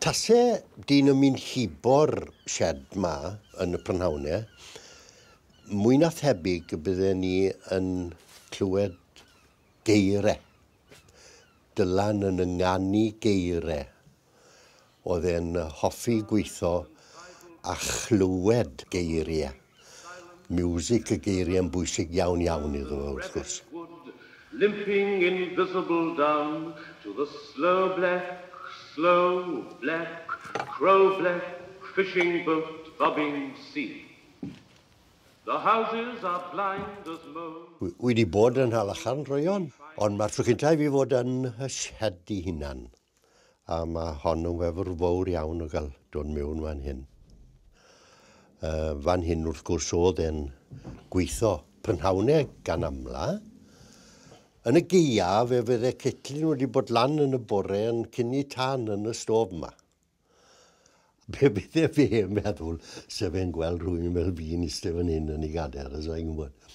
Tasau dyn yn mynd hibo'r shed ma yn y prynhawnau, mwy na thebyg y bydden ni yn clywed geirau. Dylan yn ynganu geirau. Oedd e'n hoffi gweithio a chlywed geiriau. Music y geiriau yn bwysig iawn iawn iddo fo, wrth gwrs. Limping invisible down to the slow black, crow black fishing boat bobbing sea. The houses are blind as moon. Wedi bod yn Halachan Roion, ond mae'r tro cyntaf i fod yn y shed ei hunan. A mae hon yn wefr fawr iawn o gael dod mewn fan hyn. Fan hyn wrth gwrs oedd e'n gweithio prynhawnau gan amla. Yn y geia fe fydde cytlin wedi bod lan yn y bore yn cynnu tan yn y stof yma. Be bydde fe meddwl sef e'n gweld rhywun fel fi'n eistedd fan hyn yn ei gader, as i'n gwybod.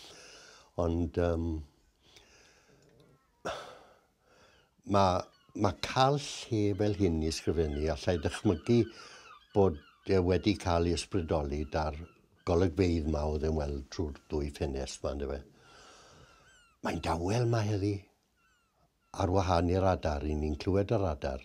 Ond mae cael lle fel hyn i ysgrifennu allai dychmygu bod e wedi cael ei ysbrydoli dar golygfeydd ma oedd e'n weld trwy'r ddwy ffenest ma, ynddo fe. Mae'n dawel mae heddi ar wahân i'r radar, ni'n clywed y radar.